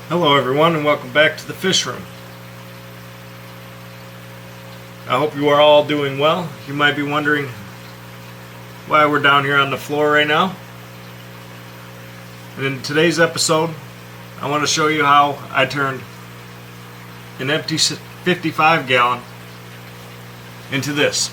Hello everyone and welcome back to the Fishroom. I hope you are all doing well. You might be wondering why we're down here on the floor right now. And in today's episode, I want to show you how I turned an empty 55 gallon into this.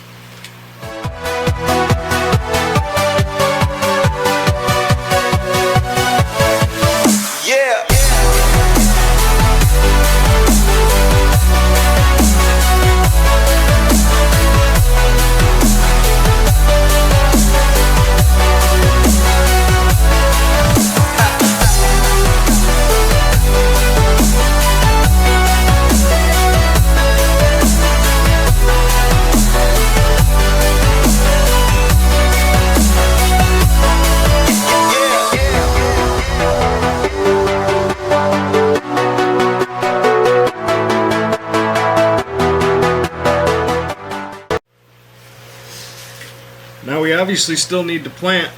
Now we obviously still need to plant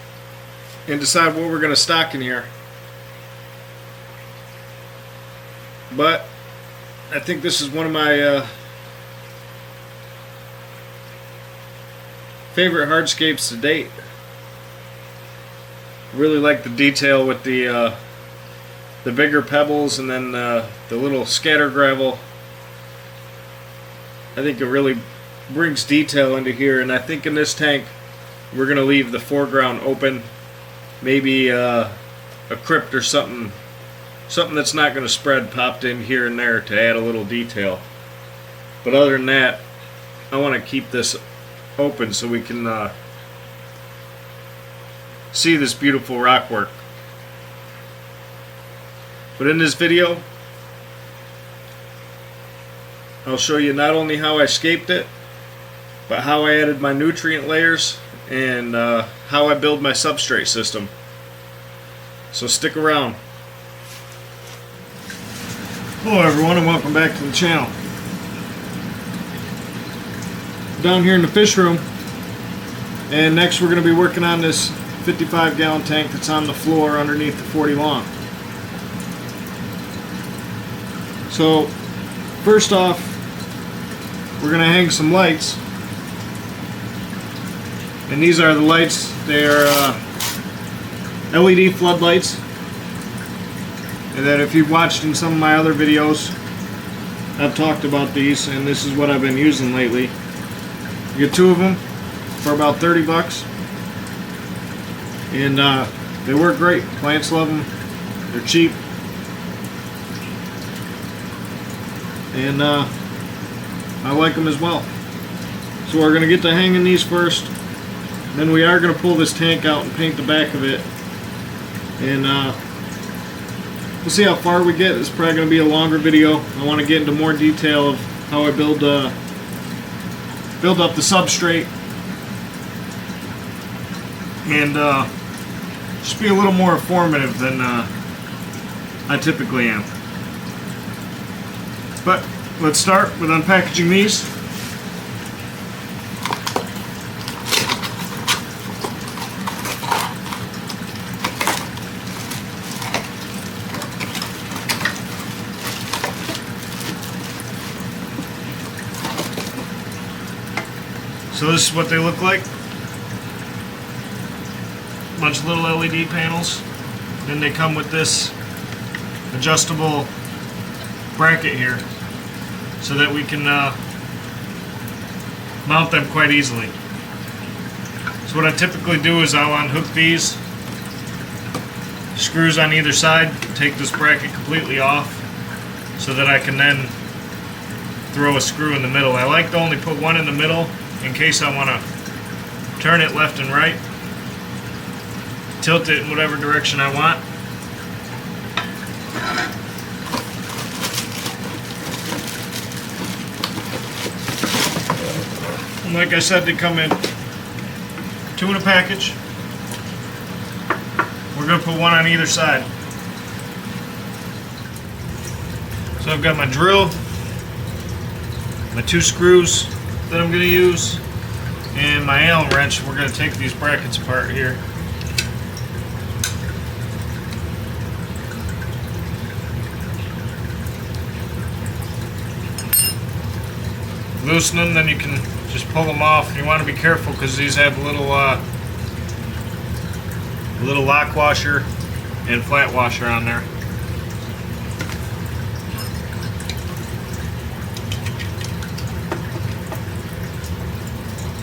and decide what we're going to stock in here. But I think this is one of my favorite hardscapes to date. Really like the detail with the bigger pebbles and then the little scatter gravel. I think it really brings detail into here, and I think in this tank we're going to leave the foreground open, maybe a crypt or something that's not going to spread popped in here and there to add a little detail. But other than that, I want to keep this open so we can see this beautiful rock work. But in this video, I'll show you not only how I scaped it, but how I added my nutrient layers and how I build my substrate system. So stick around. Hello everyone and welcome back to the channel. Down here in the fish room, and next we're going to be working on this 55 gallon tank that's on the floor underneath the 40 long. So first off, we're going to hang some lights. And these are the lights. They're LED floodlights. And then if you've watched in some of my other videos, I've talked about these, and this is what I've been using lately. You get two of them for about 30 bucks. And they work great. Plants love them. They're cheap. And I like them as well. So we're going to get to hanging these first. Then we are going to pull this tank out and paint the back of it, and we'll see how far we get. It's probably going to be a longer video. I want to get into more detail of how I build up the substrate, and just be a little more informative than I typically am. But let's start with unpackaging these. So this is what they look like. Bunch of little LED panels. Then they come with this adjustable bracket here so that we can mount them quite easily. So what I typically do is I'll unhook these screws on either side, take this bracket completely off so that I can then throw a screw in the middle. I like to only put one in the middle in case I want to turn it left and right, tilt it in whatever direction I want. And like I said, they come in two in a package. We're going to put one on either side. So I've got my drill, my two screws that I'm going to use, and my Allen wrench. We're going to take these brackets apart here. loosen them, then you can just pull them off. You want to be careful because these have a little lock washer and flat washer on there.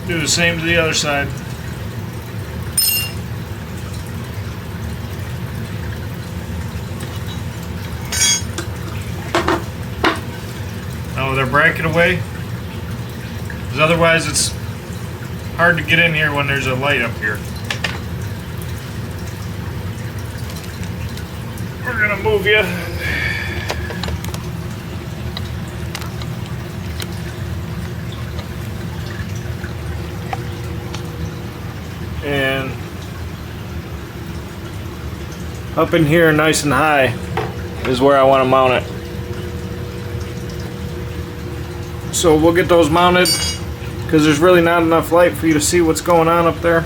Do the same to the other side. Now with our bracket away, because otherwise it's hard to get in here when there's a light up here. We're gonna move you. And up in here nice and high is where I want to mount it. So we'll get those mounted because there's really not enough light for you to see what's going on up there.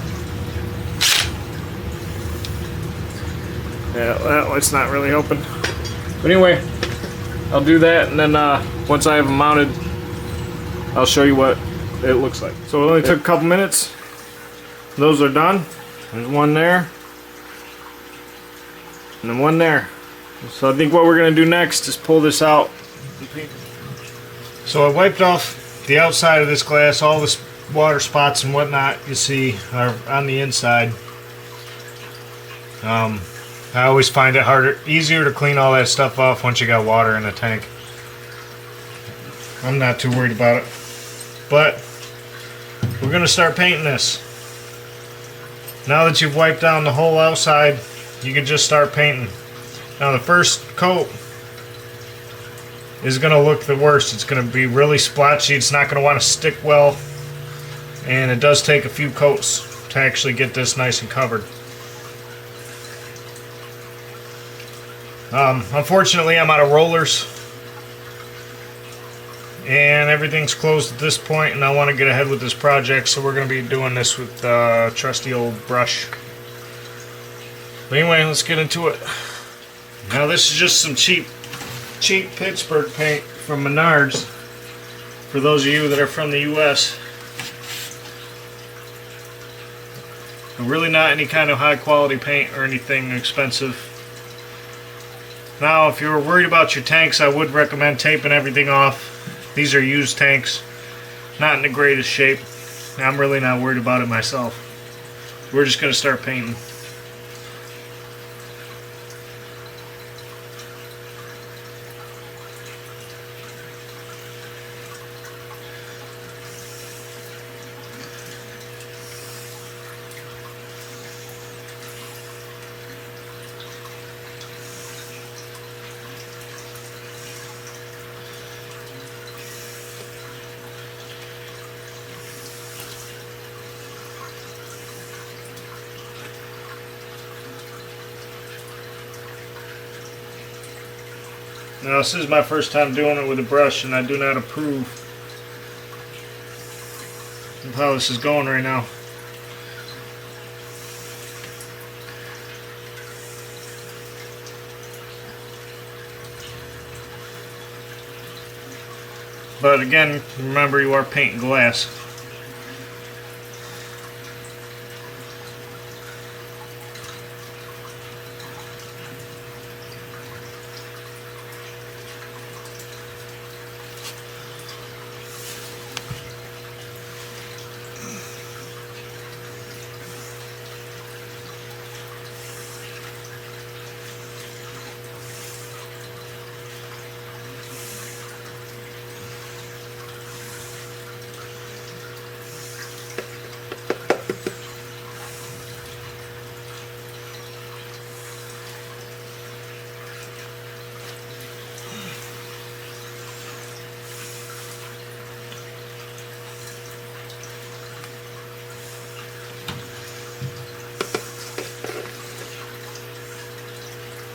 Yeah, that light's not really helping. But anyway, I'll do that, and then once I have them mounted, I'll show you what it looks like. So it only took a couple minutes. Those are done. There's one there, and then one there. So I think what we're going to do next is pull this out. So I wiped off the outside of this glass. All this water spots and whatnot you see are on the inside. I always find it easier to clean all that stuff off once you got water in the tank. I'm not too worried about it. But we're going to start painting this. Now that you've wiped down the whole outside, you can just start painting. Now the first coat is going to look the worst. It's going to be really splotchy. It's not going to want to stick well. And it does take a few coats to actually get this nice and covered. Unfortunately, I'm out of rollers. And everything's closed at this point, and I want to get ahead with this project, so we're going to be doing this with trusty old brush. But anyway, let's get into it. Now this is just some cheap Pittsburgh paint from Menards, for those of you that are from the US. Really not any kind of high quality paint or anything expensive. Now if you were worried about your tanks, I would recommend taping everything off. These are used tanks, not in the greatest shape. I'm really not worried about it myself. We're just going to start painting. Now this is my first time doing it with a brush, and I do not approve of how this is going right now. But again, remember you are painting glass.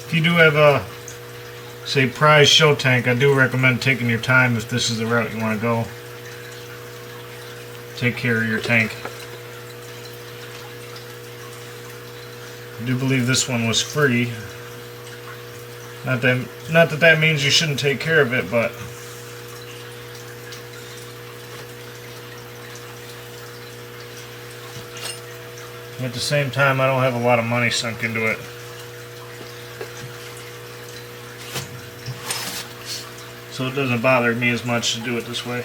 If you do have a, say, prize show tank, I do recommend taking your time if this is the route you want to go. Take care of your tank. I do believe this one was free. Not that that means you shouldn't take care of it, but At the same time, I don't have a lot of money sunk into it. So it doesn't bother me as much to do it this way.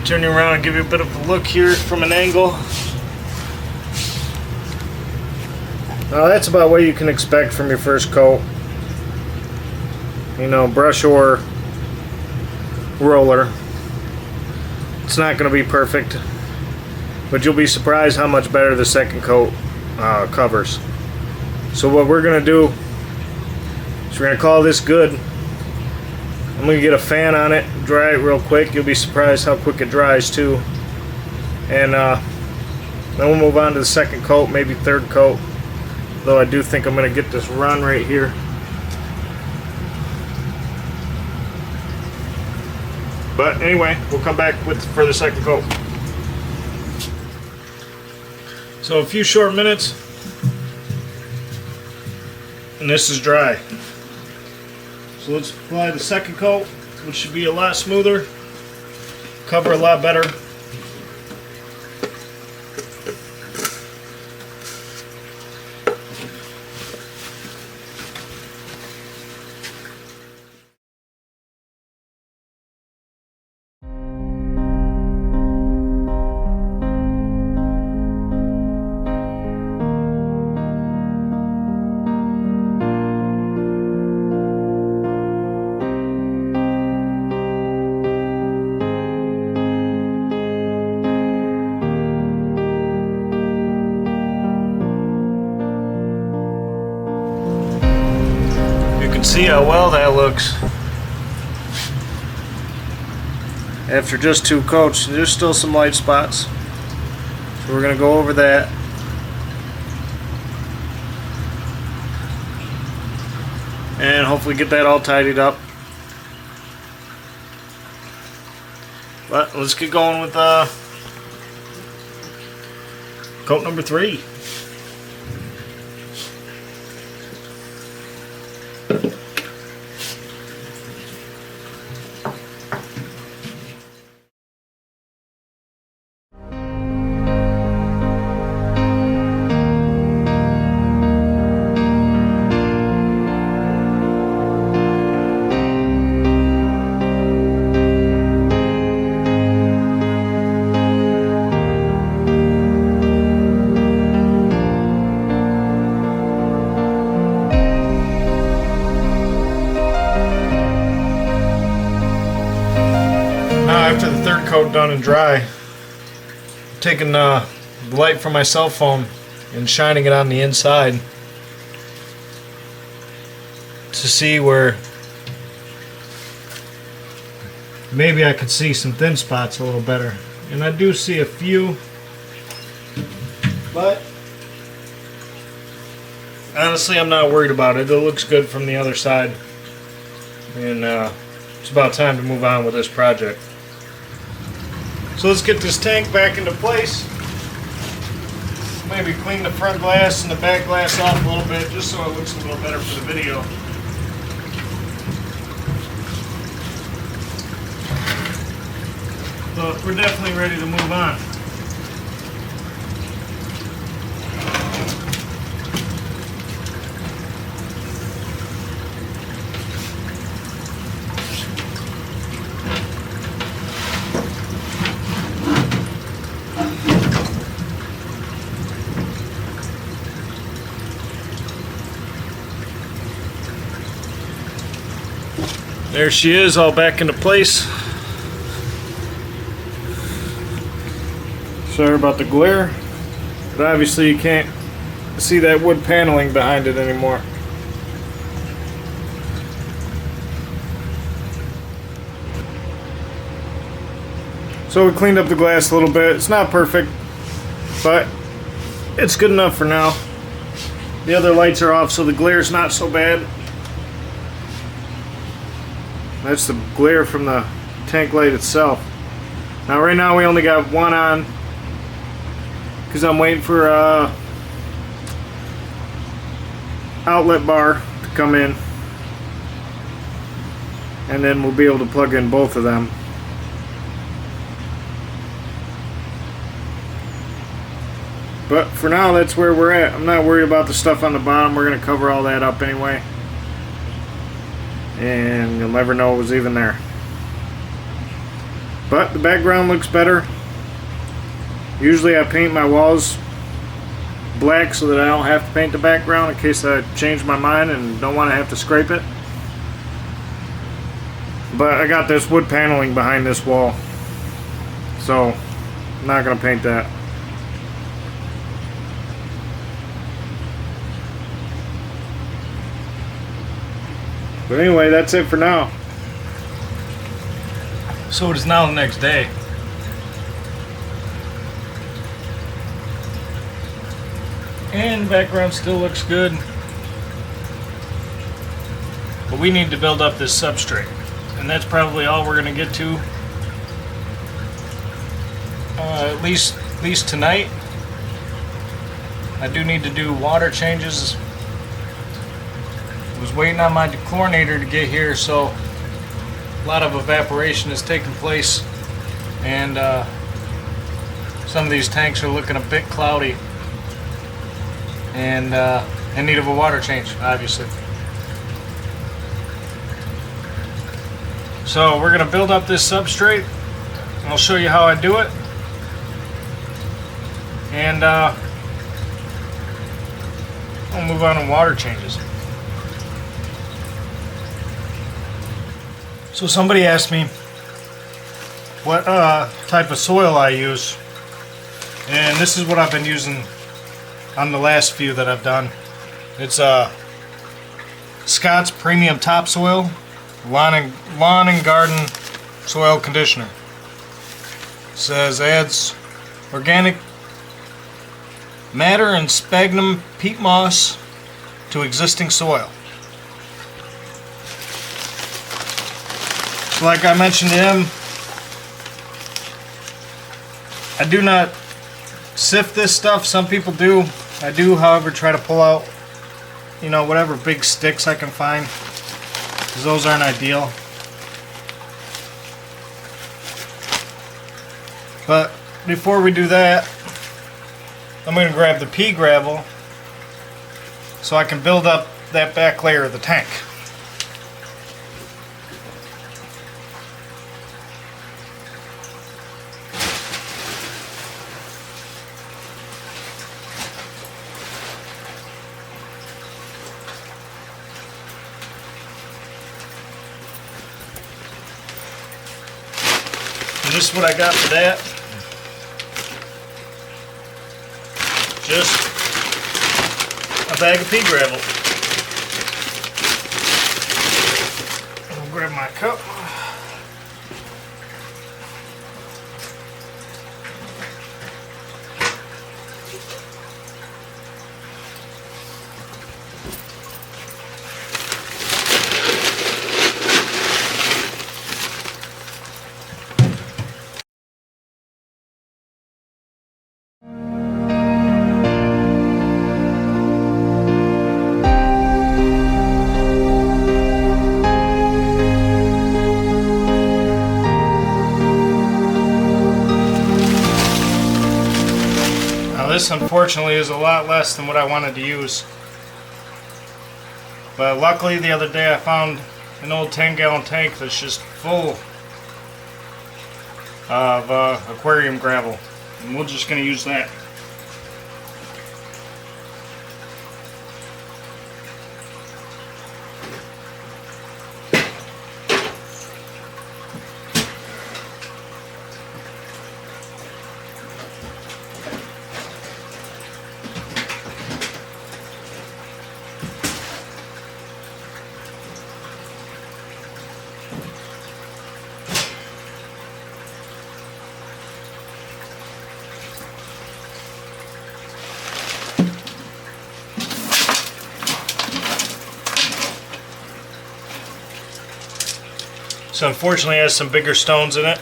Turn you around and give you a bit of a look here from an angle. Now that's about what you can expect from your first coat. You know, brush or roller. It's not going to be perfect, but you'll be surprised how much better the second coat covers. So what we're going to do is we're going to call this good. I'm going to get a fan on it, dry it real quick. You'll be surprised how quick it dries too. And then we'll move on to the second coat, maybe third coat. Though I do think I'm going to get this run right here. But anyway, we'll come back for the second coat. So a few short minutes, and this is dry. So let's apply the second coat, which should be a lot smoother, cover a lot better. See how well that looks after just two coats. There's still some light spots, so we're going to go over that. And hopefully get that all tidied up. But let's get going with coat number 3. After the third coat done and dry, taking the light from my cell phone and shining it on the inside to see where maybe I could see some thin spots a little better. And I do see a few, but honestly I'm not worried about it. It looks good from the other side, and it's about time to move on with this project. So let's get this tank back into place. Maybe clean the front glass and the back glass off a little bit just so it looks a little better for the video. So we're definitely ready to move on. There she is, all back into place. Sorry about the glare, but obviously you can't see that wood paneling behind it anymore. So we cleaned up the glass a little bit. It's not perfect, but it's good enough for now. The other lights are off, so the glare's not so bad. That's the glare from the tank light itself. Now right now we only got one on because I'm waiting for outlet bar to come in, and then we'll be able to plug in both of them. But for now, that's where we're at. I'm not worried about the stuff on the bottom. We're going to cover all that up anyway, and you'll never know it was even there. But the background looks better. Usually I paint my walls black so that I don't have to paint the background in case I change my mind and don't want to have to scrape it. But I got this wood paneling behind this wall, so I'm not going to paint that. But anyway, that's it for now. So it is now the next day. And the background still looks good. But we need to build up this substrate. And that's probably all we're going to get to. At least tonight. I do need to do water changes. I was waiting on my dechlorinator to get here, so a lot of evaporation is taking place, and some of these tanks are looking a bit cloudy and in need of a water change, obviously. So we're going to build up this substrate. I'll show you how I do it, and I'll move on to water changes. So somebody asked me what type of soil I use, and this is what I've been using on the last few that I've done. It's Scott's Premium Topsoil Lawn and Garden Soil Conditioner. It says adds organic matter and sphagnum peat moss to existing soil. Like I mentioned to him, I do not sift this stuff. Some people do. I do, however, try to pull out, whatever big sticks I can find, because those aren't ideal. But before we do that, I'm going to grab the pea gravel so I can build up that back layer of the tank. And this is what I got for that. Just a bag of pea gravel. I'll grab my cup. This unfortunately is a lot less than what I wanted to use, but luckily the other day I found an old 10-gallon tank that's just full of aquarium gravel, and we're just going to use that. This unfortunately has some bigger stones in it.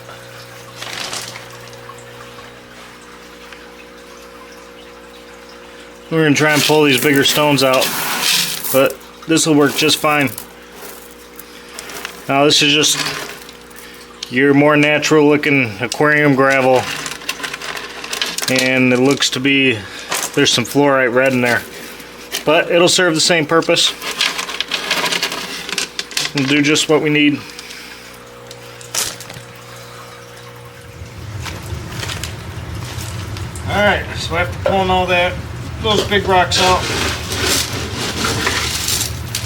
We're going to try and pull these bigger stones out, but this will work just fine. Now this is just your more natural looking aquarium gravel, and it looks to be, there's some fluorite red in there, but it'll serve the same purpose. It'll do just what we need. Alright, so after pulling all those big rocks out,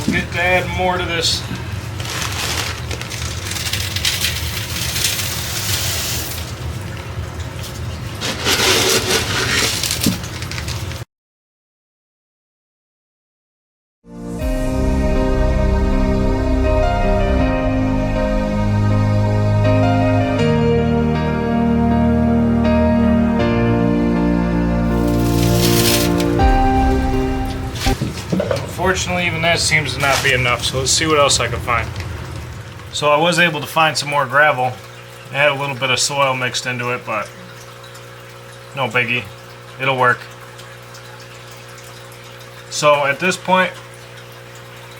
we'll get to add more to this. Unfortunately, even that seems to not be enough, so let's see what else I can find. So I was able to find some more gravel. It had a little bit of soil mixed into it, but no biggie. It'll work. So at this point,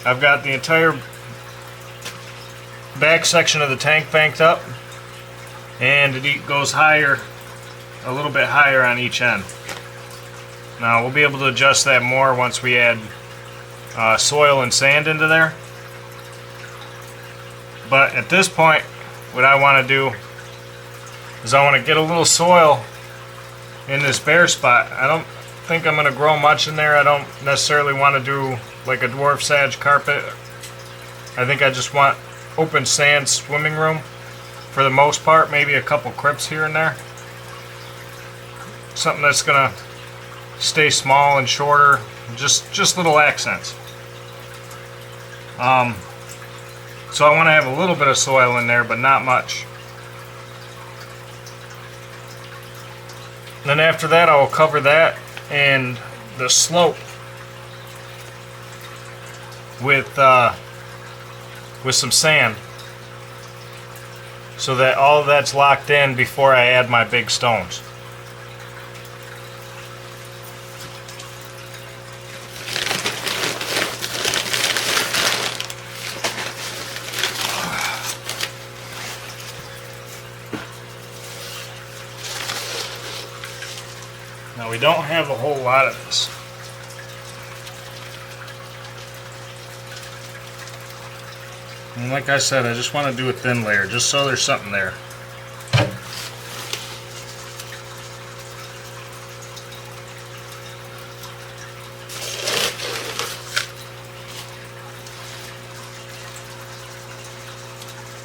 I've got the entire back section of the tank banked up, and it goes higher, a little bit higher on each end. Now we'll be able to adjust that more once we add soil and sand into there. But at this point, what I want to do is I want to get a little soil in this bare spot. I don't think I'm going to grow much in there. I don't necessarily want to do like a dwarf sage carpet. I think I just want open sand swimming room for the most part, maybe a couple crypts here and there. Something that's going to stay small and shorter, just little accents. So I want to have a little bit of soil in there, but not much. Then after that, I will cover that and the slope with some sand, so that all of that's locked in before I add my big stones. Now we don't have a whole lot of this. And like I said, I just want to do a thin layer, just so there's something there.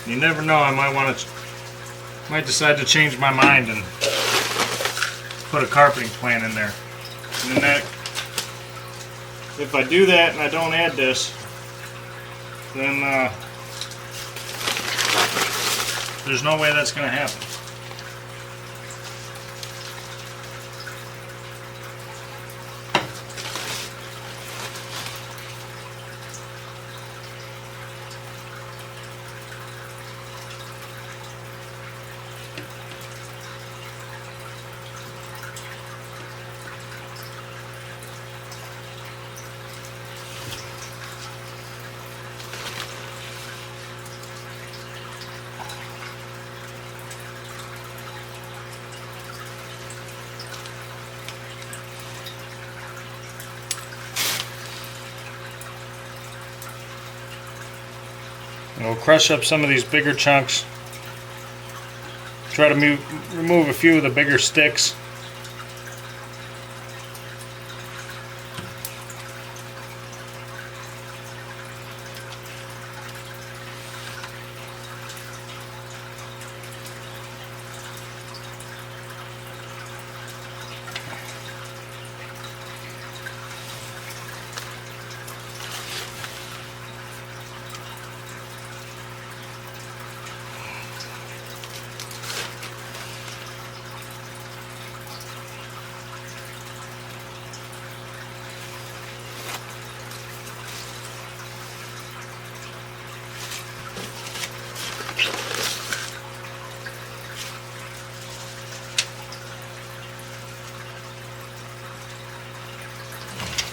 You never know, I might decide to change my mind and put a carpeting plan in there. And then that, if I do that and I don't add this, then there's no way that's going to happen. And we'll crush up some of these bigger chunks. Try to remove a few of the bigger sticks.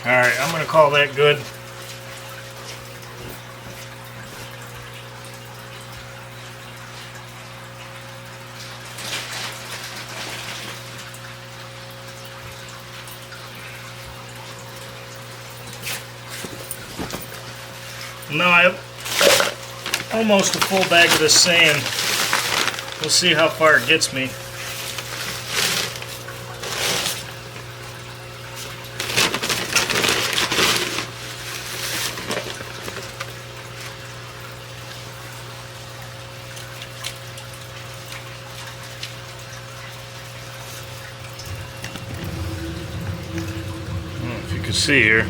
Alright, I'm going to call that good. Now I have almost a full bag of this sand. We'll see how far it gets me. I don't know if you can see here.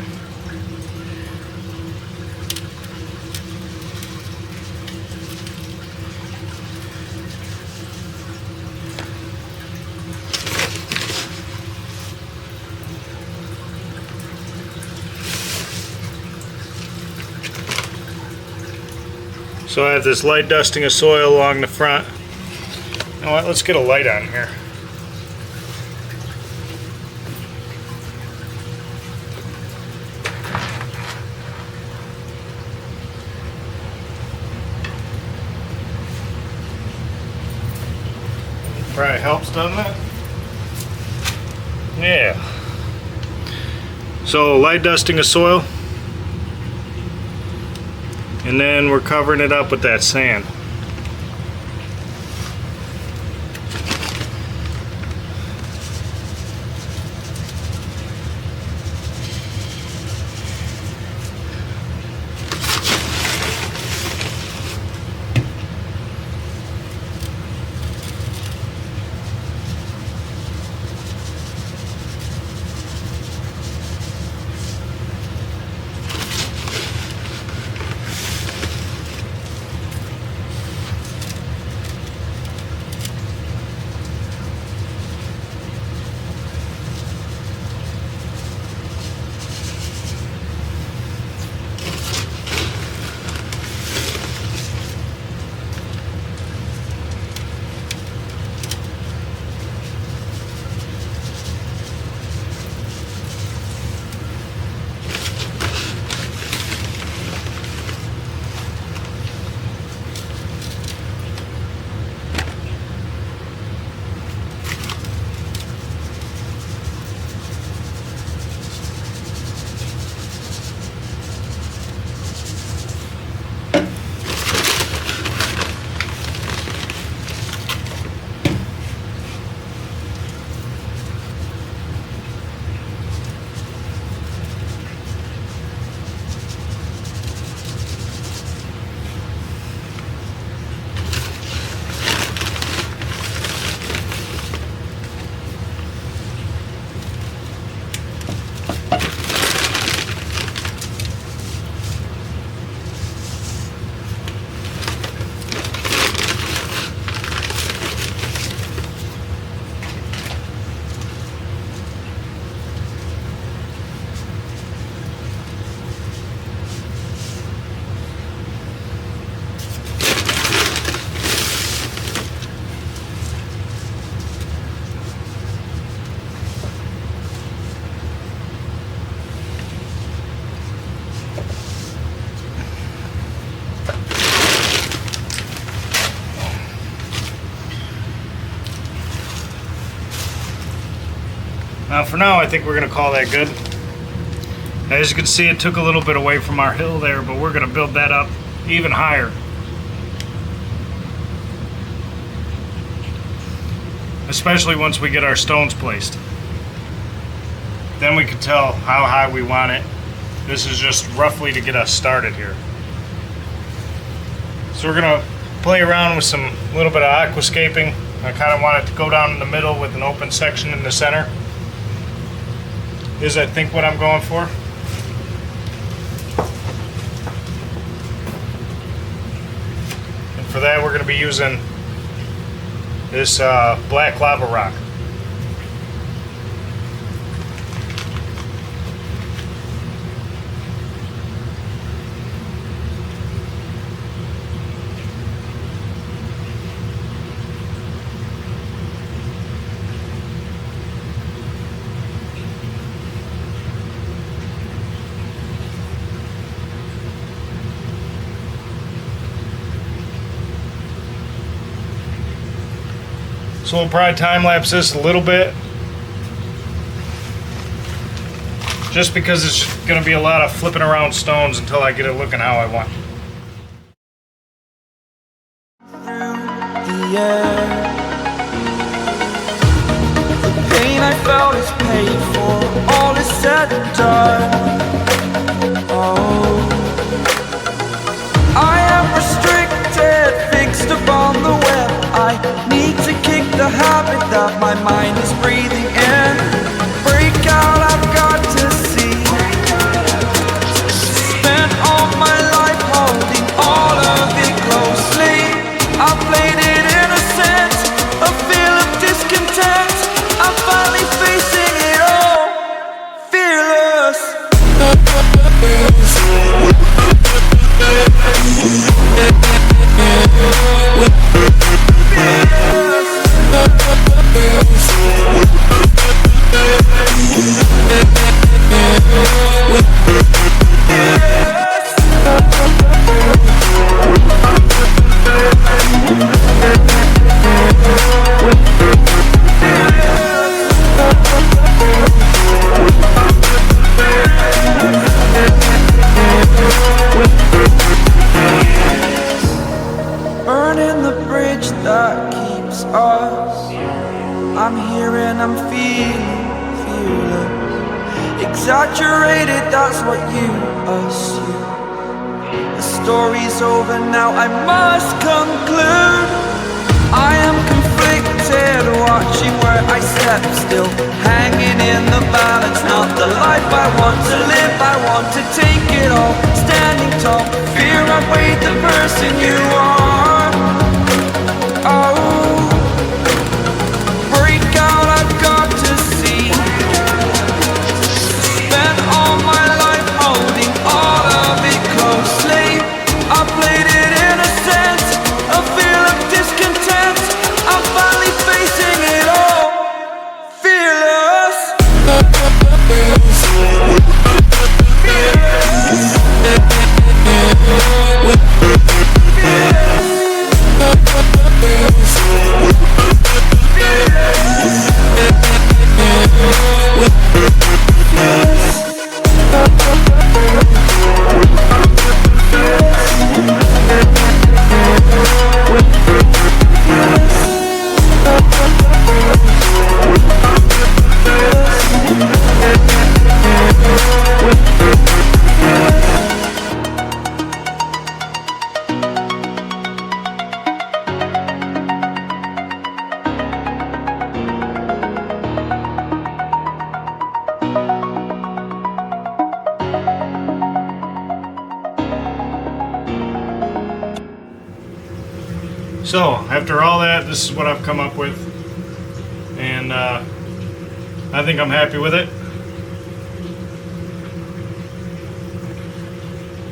So I have this light dusting of soil along the front. You know what, let's get a light on here. Probably helps, doesn't it? Yeah. So light dusting of soil. And then we're covering it up with that sand. Now for now, I think we're going to call that good. As you can see, it took a little bit away from our hill there, but we're going to build that up even higher. Especially once we get our stones placed. Then we can tell how high we want it. This is just roughly to get us started here. So we're going to play around with some little bit of aquascaping. I kind of want it to go down in the middle with an open section in the center. Is I think what I'm going for. And for that we're going to be using this black lava rock. So we'll probably time lapse this a little bit, just because it's going to be a lot of flipping around stones until I get it looking how I want. The air. The pain I felt is paid for, all is said and done. Oh, I am restricted, fixed upon the web. I need to kick the habit that my mind is breathing in. Break out, I've got to see. Spent all my life holding all of it closely. I played it innocent, a feel of discontent. I'm finally facing it all, fearless. Burning the bridge that keeps us. I'm here and I'm feeling fearless. Exaggerated, that's what you assume. The story's over now, I must conclude. I am conflicted, watching where I step still, hanging in the balance. Not the life I want to live, I want to take it all. Standing tall, fear outweighed the person you are. Oh, break out, I've got to see. Spent all my life holding all of it closely. I played it innocent, a feel of discontent. I'm finally facing it all, fearless. So, after all that, this is what I've come up with, and I think I'm happy with it.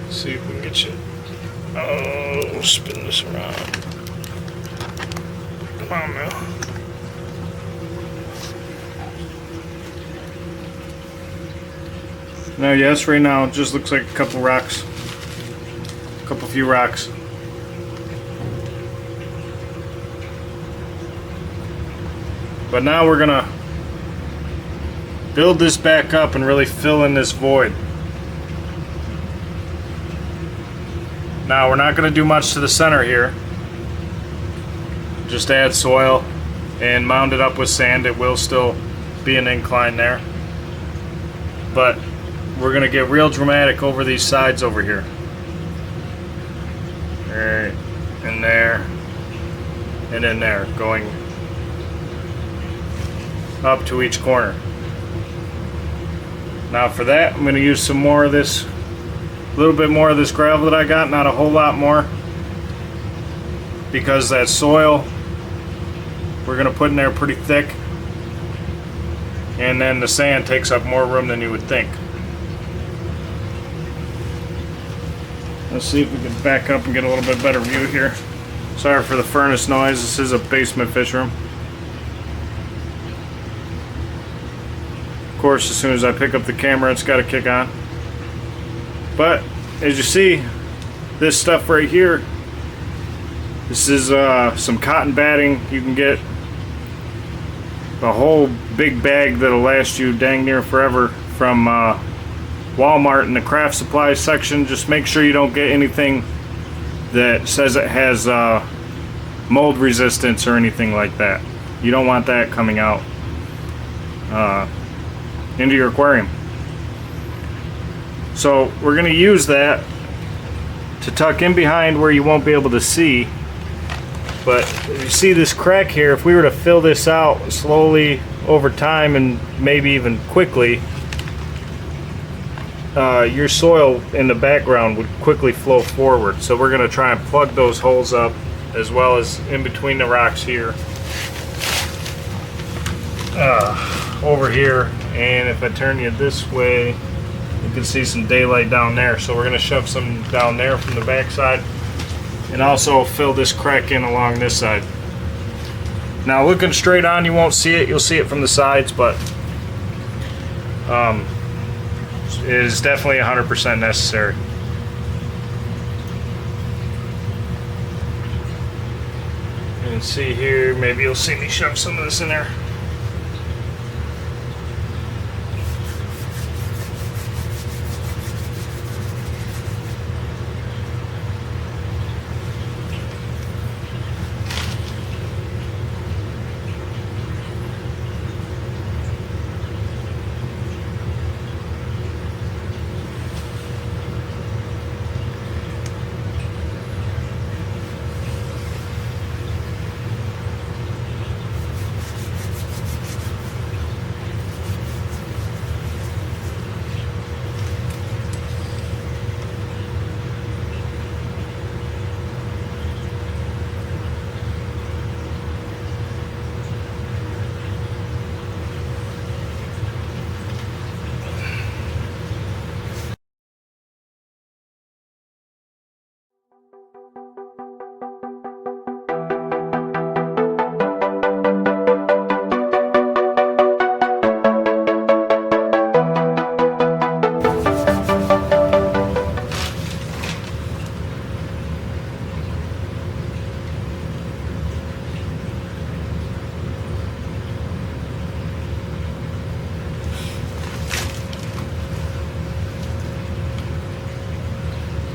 Let's see if we can get you. Oh, spin this around. Come on now. Now, yes, right now it just looks like a couple rocks, a few rocks. But now we're gonna build this back up and really fill in this void. Now we're not gonna do much to the center here. Just add soil and mound it up with sand. It will still be an incline there. But we're gonna get real dramatic over these sides over here. Alright, in there, and in there, going up to each corner. Now for that, I'm going to use some more of this, a little bit more of this gravel that I got, not a whole lot more, because that soil we're going to put in there pretty thick, and then the sand takes up more room than you would think. Let's see if we can back up and get a little bit better view here. Sorry for the furnace noise, this is a basement fish room. Of course, as soon as I pick up the camera, it's got to kick on. But as you see, this stuff right here, this is some cotton batting you can get a whole big bag that'll last you dang near forever from Walmart in the craft supplies section. Just make sure you don't get anything that says it has mold resistance or anything like that. You don't want that coming out into your aquarium. So we're going to use that to tuck in behind where you won't be able to see. But if you see this crack here, if we were to fill this out slowly over time and maybe even quickly, your soil in the background would quickly flow forward. So we're going to try and plug those holes up, as well as in between the rocks here, over here. And if I turn you this way, you can see some daylight down there. So we're going to shove some down there from the back side, and also fill this crack in along this side. Now looking straight on, you won't see it. You'll see it from the sides, but it is definitely 100% necessary. And see here, maybe you'll see me shove some of this in there.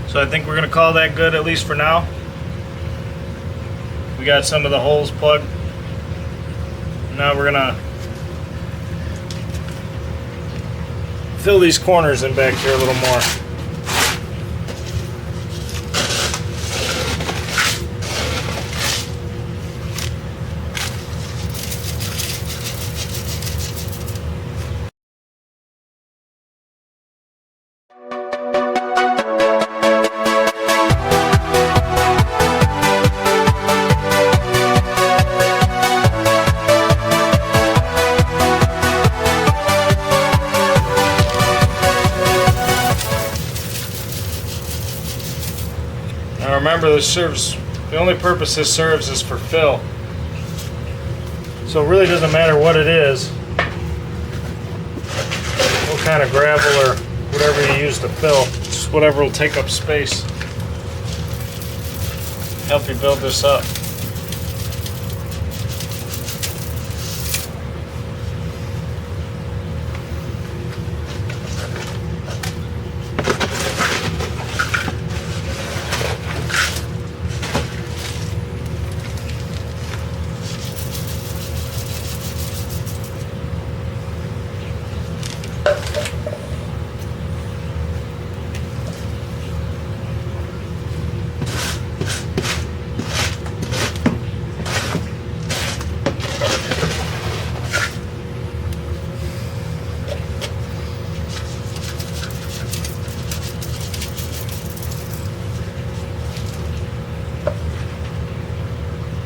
So I think we're going to call that good, at least for now. We got some of the holes plugged. Now we're going to fill these corners in back here a little more. Now remember, the only purpose this serves is for fill. So it really doesn't matter what it is, what kind of gravel or whatever you use to fill, just whatever will take up space. Help you build this up.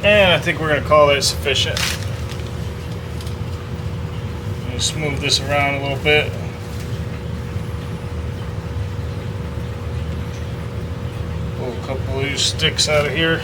And I think we're going to call that sufficient. Let's move this around a little bit. Pull a couple of these sticks out of here.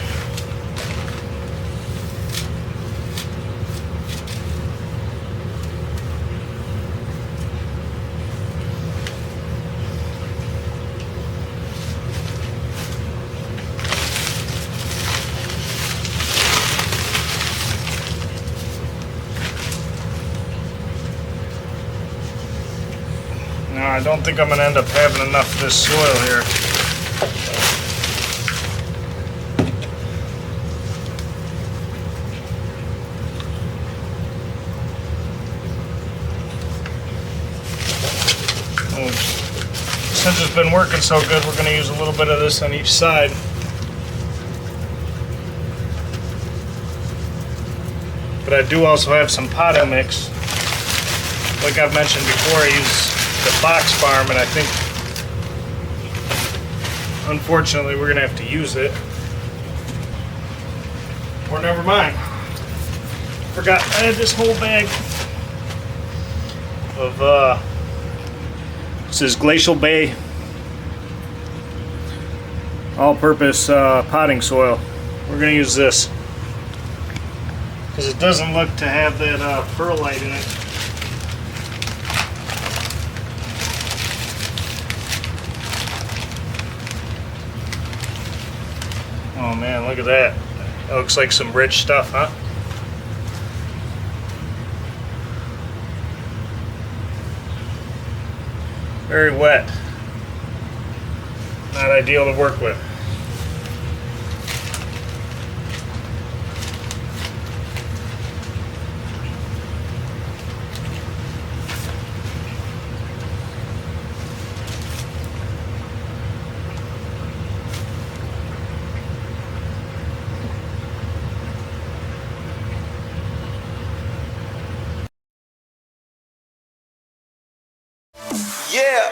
Now, I don't think I'm going to end up having enough of this soil here. Since it's been working so good, we're going to use a little bit of this on each side. But I do also have some potting mix. Like I've mentioned before, I use the Fox Farm, and I think, unfortunately, we're going to have to use it. Or never mind. Forgot I had this whole bag of, this is Glacial Bay all-purpose potting soil. We're going to use this because it doesn't look to have that perlite in it. Oh man, look at that. That looks like some rich stuff, huh? Very wet. Not ideal to work with. Yeah.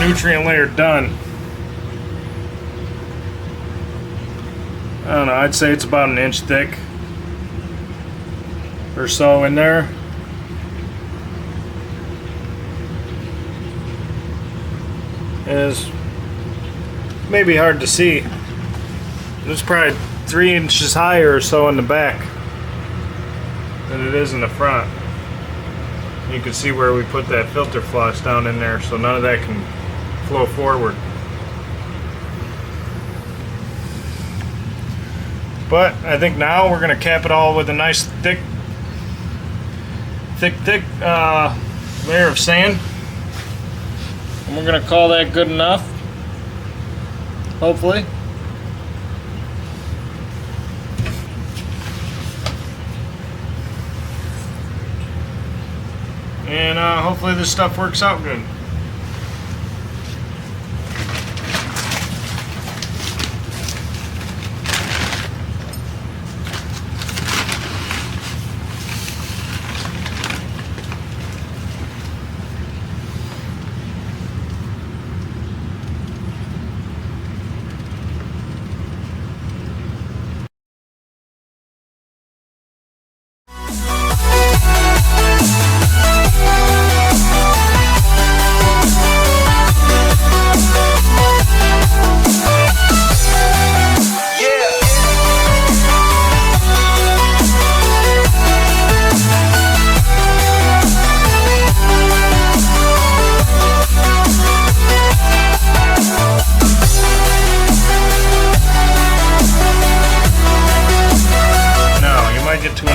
Nutrient layer done. I don't know, I'd say it's about an inch thick or so in there. It is maybe hard to see. It's probably 3 inches higher or so in the back than it is in the front. You can see where we put that filter floss down in there, so none of that can flow forward. But I think now we're going to cap it all with a nice thick layer of sand. And we're going to call that good enough, hopefully. And hopefully this stuff works out good.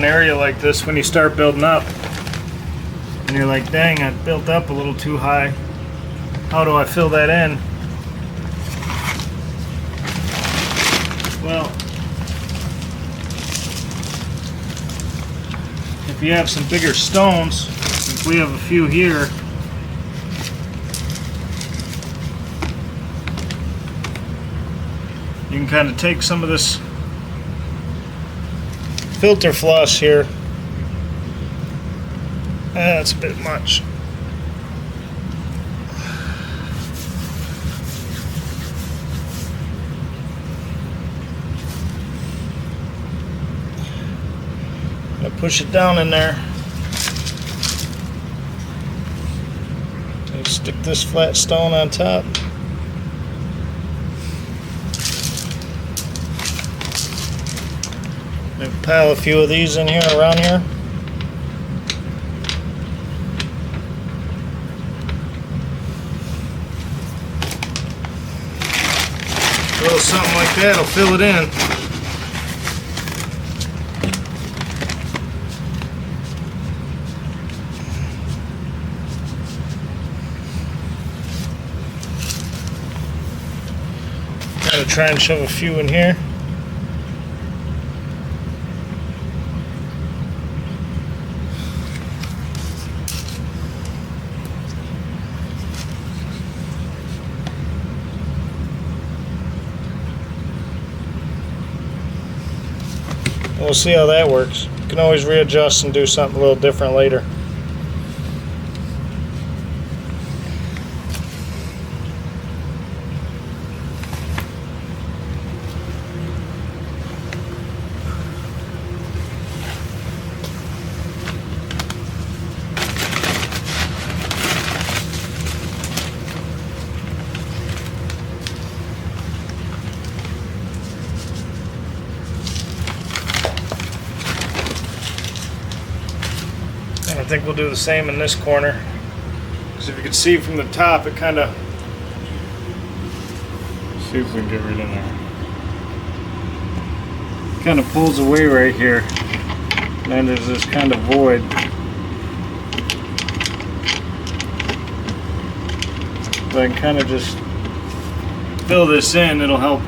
Area like this when you start building up and you're like, dang, I built up a little too high. How do I fill that in? Well, if you have some bigger stones, since we have a few here, you can kind of take some of this filter floss here. That's a bit much. I'm gonna push it down in there. And stick this flat stone on top. Maybe pile a few of these in here, around here. A little something like that will fill it in. Gotta try and shove a few in here. We'll see how that works. You can always readjust and do something a little different later. I think we'll do the same in this corner, because if you can see from the top, it kind of, see if we can get right in there, kind of pulls away right here, and then there's this kind of void. If I can kind of just fill this in, it'll help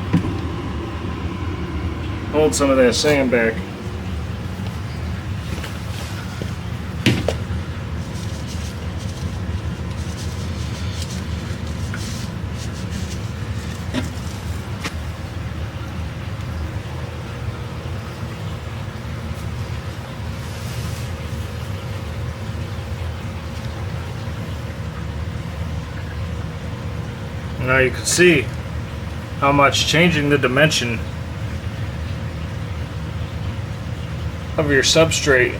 hold some of that sand back. Now you can see how much changing the dimension of your substrate,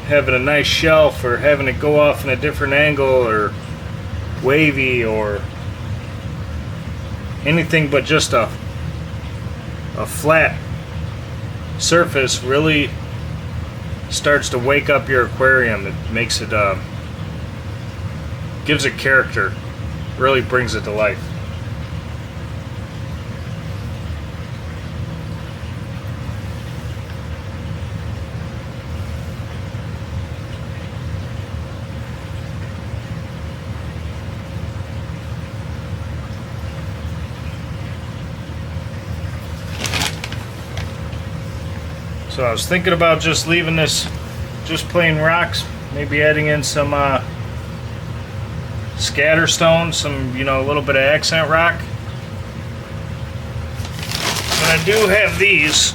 having a nice shelf or having it go off in a different angle or wavy or anything but just a flat surface, really starts to wake up your aquarium. It makes it, gives it character, really brings it to life. So I was thinking about just leaving this just plain rocks, maybe adding in some scatter stones, some, you know, a little bit of accent rock. But I do have these.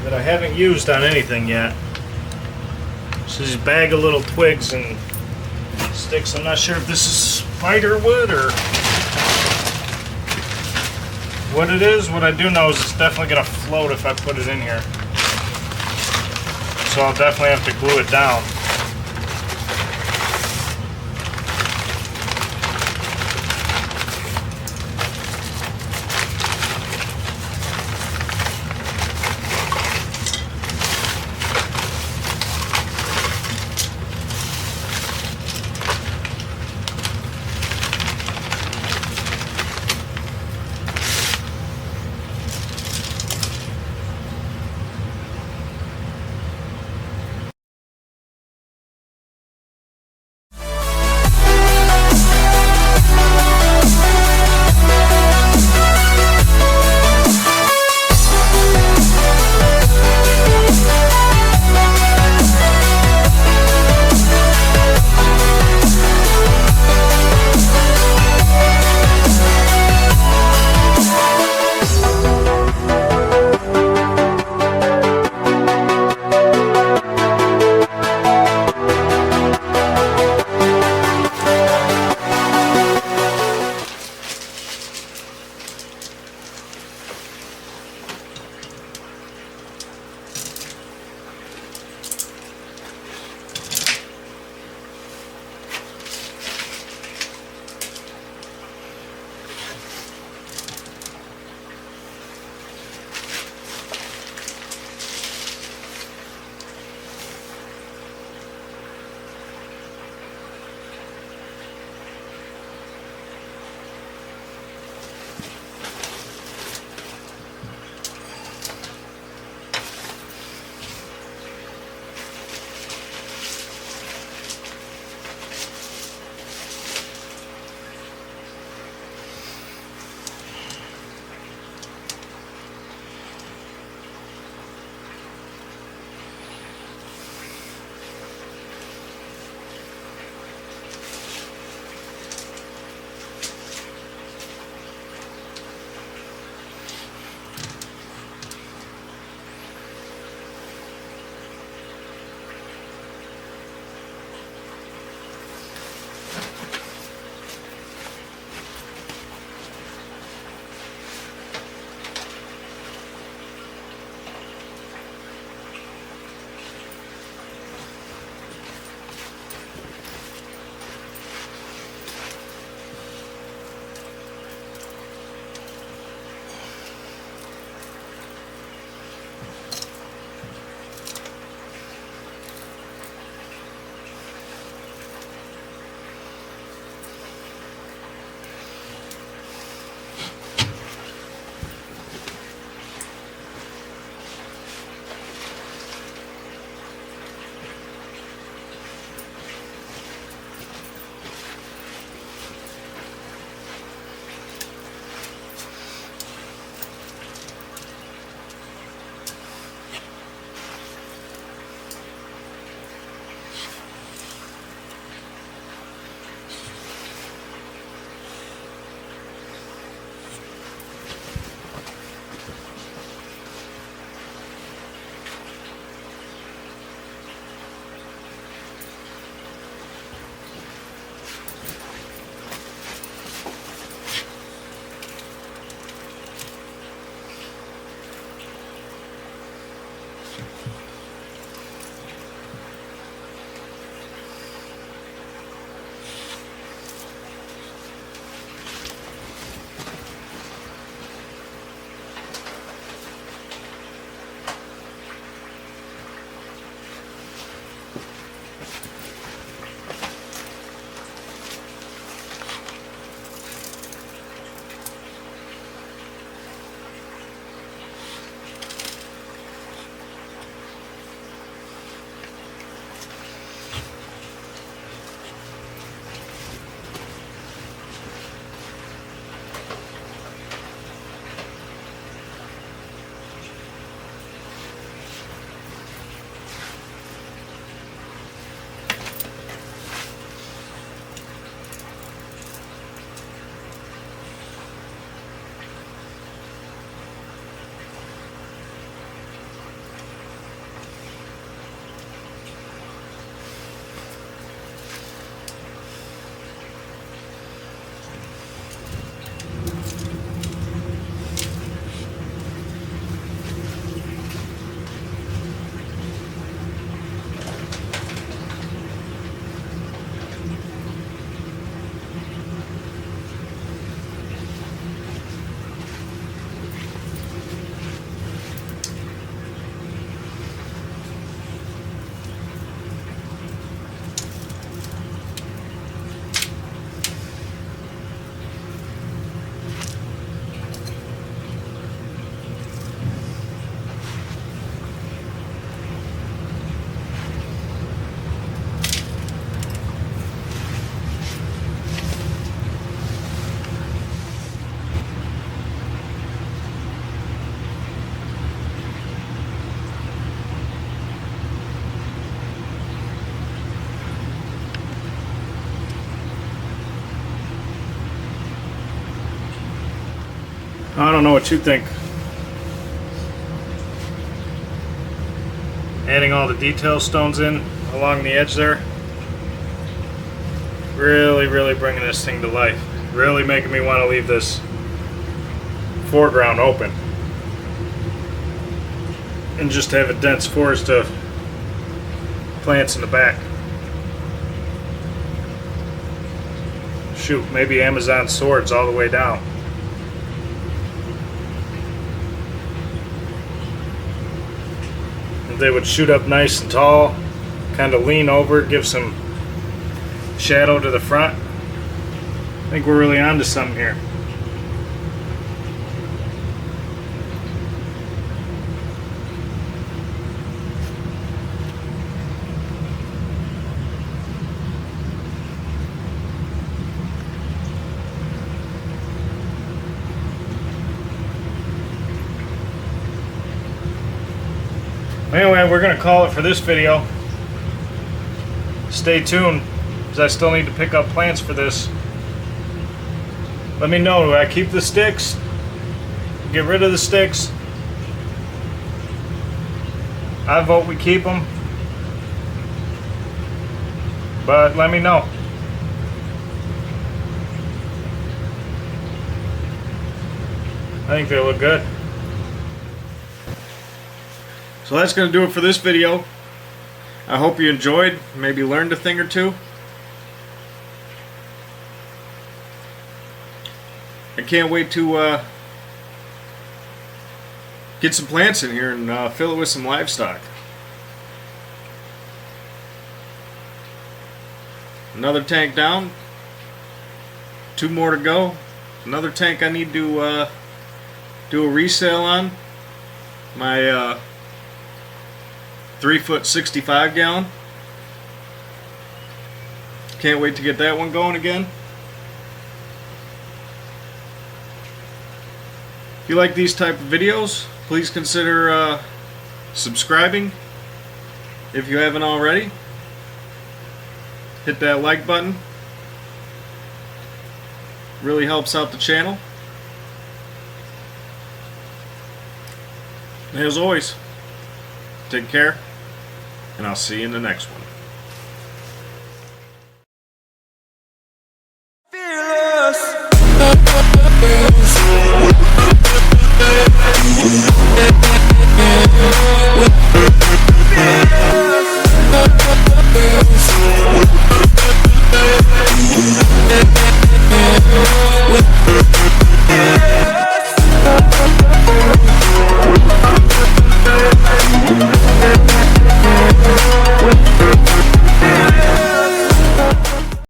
That I haven't used on anything yet. So just bag of little twigs and sticks. I'm not sure if this is spider wood or what it is. What I do know is it's definitely going to float if I put it in here. So I'll definitely have to glue it down. I don't know what you think. Adding all the detail stones in along the edge there. Really bringing this thing to life. Really making me want to leave this foreground open. And just have a dense forest of plants in the back. Shoot, maybe Amazon swords all the way down. If they would shoot up nice and tall, kind of lean over, give some shadow to the front. I think we're really onto something here. Anyway, we're going to call it for this video. Stay tuned, because I still need to pick up plants for this. Let me know, do I keep the sticks? Get rid of the sticks? I vote we keep them. But let me know. I think they look good. So that's going to do it for this video. I hope you enjoyed, maybe learned a thing or two. I can't wait to get some plants in here and fill it with some livestock. Another tank down. 2 more to go. Another tank I need to do a resale on. My 3-foot 65 gallon. Can't wait to get that one going again. If you like these type of videos, please consider subscribing if you haven't already. Hit that like button. Really helps out the channel. And as always, take care, and I'll see you in the next one.